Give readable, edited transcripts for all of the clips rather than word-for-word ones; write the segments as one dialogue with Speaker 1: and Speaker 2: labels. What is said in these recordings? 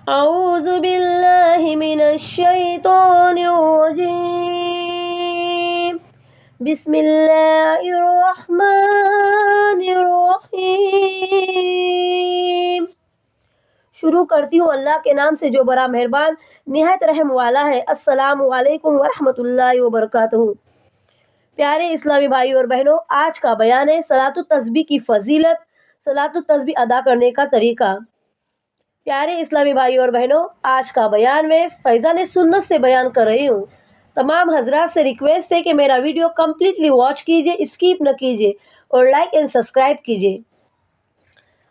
Speaker 1: أعوذ بالله من الشيطان الرجيم بسم الله الرحمن الرحیم۔ شروع کرتی ہوں اللہ کے نام سے جو بڑا مہربان نہایت رحم والا ہے۔ السلام علیکم ورحمۃ اللہ وبرکاتہ۔ پیارے اسلامی بھائیوں اور بہنوں، آج کا بیان ہے صلاۃ التسبیح کی فضیلت، صلاۃ التسبیح ادا کرنے کا طریقہ۔ پیارے اسلامی بھائیوں اور بہنوں، آج کا بیان میں فیضان سنت سے بیان کر رہی ہوں۔ تمام حضرات سے ریکویسٹ ہے کہ میرا ویڈیو کمپلیٹلی واچ کیجئے، اسکیپ نہ کیجئے اور لائک اینڈ سبسکرائب کیجئے۔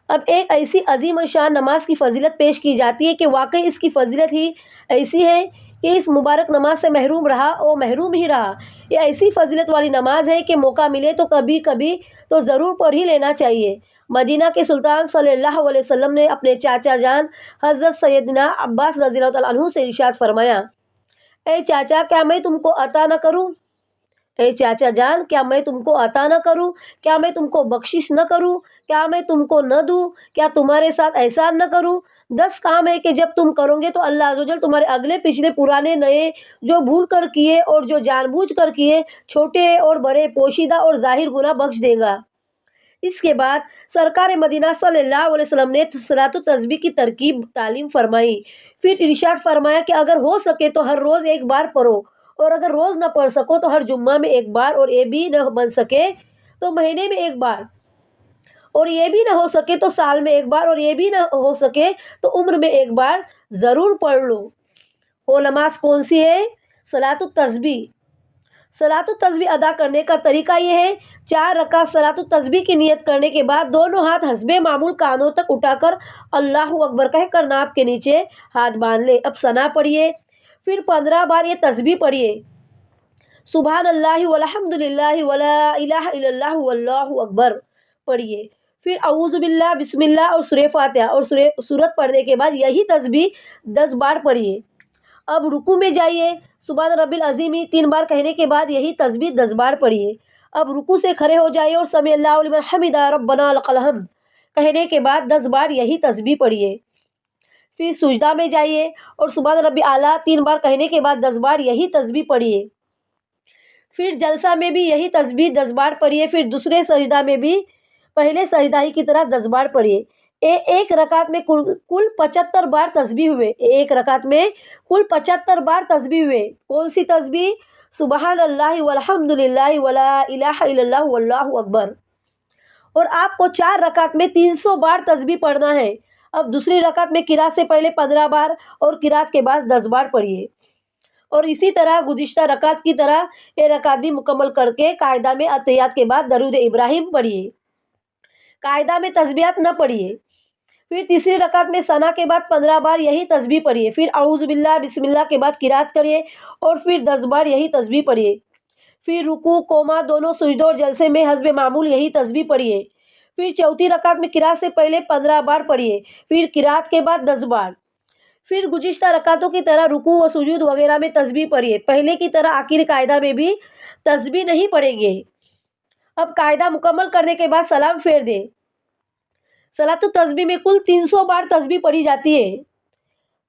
Speaker 1: اب ایک ایسی عظیم شان نماز کی فضیلت پیش کی جاتی ہے کہ واقعی اس کی فضیلت ہی ایسی ہے کہ اس مبارک نماز سے محروم رہا اور محروم ہی رہا۔ یہ ایسی فضیلت والی نماز ہے کہ موقع ملے تو کبھی کبھی تو ضرور پڑھ ہی لینا چاہیے۔ مدینہ کے سلطان صلی اللہ علیہ وسلم نے اپنے چاچا جان حضرت سیدنا عباس رضی اللہ تعالیٰ عنہ سے ارشاد فرمایا، اے چاچا، کیا میں تم کو عطا نہ کروں؟ اے چاچا جان، کیا میں تم کو عطا نہ کروں؟ کیا میں تم کو بخشش نہ کروں؟ کیا میں تم کو نہ دوں؟ کیا تمہارے ساتھ احسان نہ کروں؟ 10 کام ہے کہ جب تم کرو گے تو اللہ عز و جل تمہارے اگلے پچھلے پرانے نئے، جو بھول کر کیے اور جو جان بوجھ کر کیے، چھوٹے اور بڑے، پوشیدہ اور ظاہر گناہ بخش دے گا۔ اس کے بعد سرکار مدینہ صلی اللہ علیہ وسلم نے صلاۃ التسبیح کی ترکیب تعلیم فرمائی۔ پھر ارشاد فرمایا کہ اگر ہو سکے تو ہر روز ایک بار پڑھو، اور اگر روز نہ پڑھ سکو تو ہر جمعہ میں ایک بار، اور یہ بھی نہ بن سکے تو مہینے میں ایک بار، اور یہ بھی نہ ہو سکے تو سال میں ایک بار، اور یہ بھی نہ ہو سکے تو عمر میں ایک بار ضرور پڑھ لو۔ وہ نماز کون سی ہے؟ صلاۃ التسبیح۔ صلاۃ التسبیح ادا کرنے کا طریقہ یہ ہے: 4 رکعت صلاۃ التسبیح کی نیت کرنے کے بعد دونوں ہاتھ حسب معمول کانوں تک اٹھا کر اللہ اکبر کہہ کر ناپ کے نیچے ہاتھ باندھ لے۔ اب ثنا پڑھیے، پھر 15 بار یہ تسبیح پڑھیے: سبحان اللہ والحمد للہ ولا الہ الا اللہ واللہ اکبر پڑھیے۔ پھر اعوذ باللہ، بسم اللہ اور سورہ فاتحہ اور سورت پڑھنے کے بعد یہی تسبیح 10 بار پڑھیے۔ اب رکوع میں جائیے، سبحان ربی العظیم 3 بار کہنے کے بعد یہی تسبیح 10 بار پڑھیے۔ اب رکوع سے کھڑے ہو جائیے اور سمیع اللہ لمن حمدہ ربنا لک الحمد کہنے کے بعد 10 بار یہی تسبیح پڑھیے۔ پھر سجدہ میں جائیے اور سبحان ربی اعلیٰ 3 بار کہنے کے بعد 10 بار یہی تسبیح پڑھیے۔ پھر جلسہ میں بھی یہی تسبیح 10 بار پڑھیے۔ پھر دوسرے سجدہ میں بھی پہلے سجدہ ہی کی طرح 10 بار پڑھیے۔ ایک رکعت میں کل 75 بار تسبیح ہوئے۔ ایک رکعت میں کل 75 بار تسبیح ہوئے۔ کون سی تسبیح؟ سبحان اللہ والحمد للہ ولا الہ الا اللہ واللہ اکبر۔ اور آپ کو 4 رکعت میں 300 بار تسبیح پڑھنا ہے۔ اب دوسری رکعت میں قرات سے پہلے 15 بار اور قرات کے بعد 10 بار پڑھیے، اور اسی طرح گزشتہ رکعت کی طرح یہ رکعت بھی مکمل کر کے قاعدہ میں اتحیات کے بعد درود ابراہیم پڑھیے۔ قاعدہ میں تسبیحات نہ پڑھیے۔ پھر تیسری رکعت میں ثنا کے بعد 15 بار یہی تسبیح پڑھیے۔ پھر اعوذ باللہ، بسم اللہ کے بعد قرات کریے اور پھر 10 بار یہی تسبیح پڑھیے۔ پھر رکوع، قوما، دونوں سجدوں اور جلسے میں حسب معمول یہی تسبیح پڑھیے۔ پھر چوتھی رکعت میں قرات سے پہلے 15 بار پڑھیے، پھر قرات کے بعد 10 بار۔ پھر گزشتہ رکعتوں کی طرح رکوع و سجود وغیرہ میں تسبیح پڑھیے۔ پہلے کی طرح آخری قاعدہ میں بھی تسبیح نہیں پڑھیں گے۔ اب قاعدہ مکمل کرنے کے بعد سلام پھیر دیں۔ صلاۃ التسبیح میں کل 300 بار تسبیح پڑھی جاتی ہے۔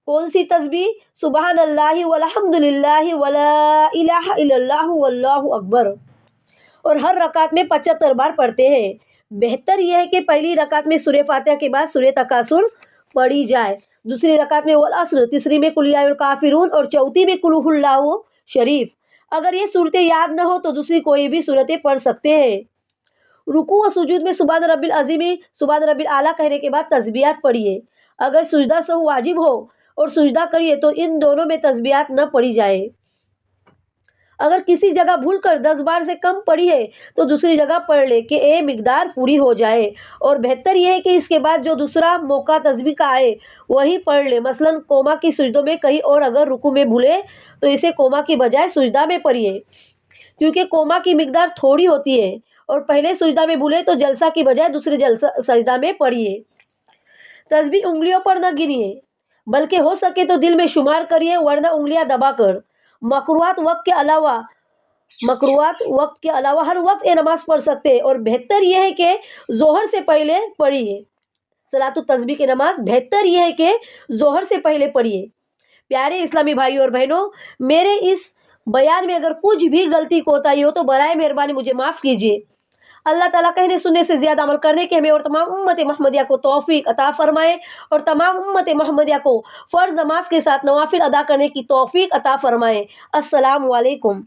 Speaker 1: کون سی تسبیح؟ سبحان اللہ والحمد للہ ولا الہ الا اللہ واللہ اکبر، اور ہر رکعت میں 75 بار پڑھتے ہیں۔ بہتر یہ ہے کہ پہلی رکعت میں سورہ فاتحہ کے بعد سورہ تکاثر پڑھی جائے، دوسری رکعت میں والعصر، تیسری میں قل یا الکافرون اور چوتھی میں قل ھو اللہ شریف۔ اگر یہ صورتیں یاد نہ ہو تو دوسری کوئی بھی صورتیں پڑھ سکتے ہیں۔ رکوع و سجود میں سبحان ربی العظیم، سبحان ربی الاعلیٰ کہنے کے بعد تسبیحات پڑھیے۔ اگر سجدہ سہو واجب ہو اور سجدہ کریے تو ان دونوں میں تسبیحات نہ پڑھی جائے۔ اگر کسی جگہ بھول کر 10 بار سے کم پڑھی ہے تو دوسری جگہ پڑھ لے کہ یہ مقدار پوری ہو جائے، اور بہتر یہ ہے کہ اس کے بعد جو دوسرا موقع تسبیح کا آئے وہی پڑھ لے۔ مثلاً قوما کی سجدوں میں کہیں اور اگر رکوع میں بھولے تو اسے قوما کی بجائے سجدہ میں پڑھیے، کیونکہ قوما کی مقدار تھوڑی ہوتی ہے، اور پہلے سجدہ میں بھولے تو جلسہ کی بجائے دوسرے سجدہ میں پڑھیے۔ تسبیح انگلیوں پر نہ گنیے، بلکہ ہو سکے تو دل میں شمار کریے، ورنہ انگلیاں دبا کر۔ مکروہات وقت کے علاوہ ہر وقت یہ نماز پڑھ سکتے ہیں، اور بہتر یہ ہے کہ ظہر سے پہلے پڑھیے۔ صلاۃ التسبیح کی نماز بہتر یہ ہے کہ ظہر سے پہلے پڑھیے۔ پیارے اسلامی بھائیوں اور بہنوں، میرے اس بیان میں اگر کچھ بھی غلطی کوتاہی ہو تو برائے مہربانی مجھے معاف کیجیے۔ اللہ تعالیٰ کہنے سننے سے زیادہ عمل کرنے کے ہمیں اور تمام امت محمدیہ کو توفیق عطا فرمائے، اور تمام امت محمدیہ کو فرض نماز کے ساتھ نوافل ادا کرنے کی توفیق عطا فرمائے۔ السلام علیکم۔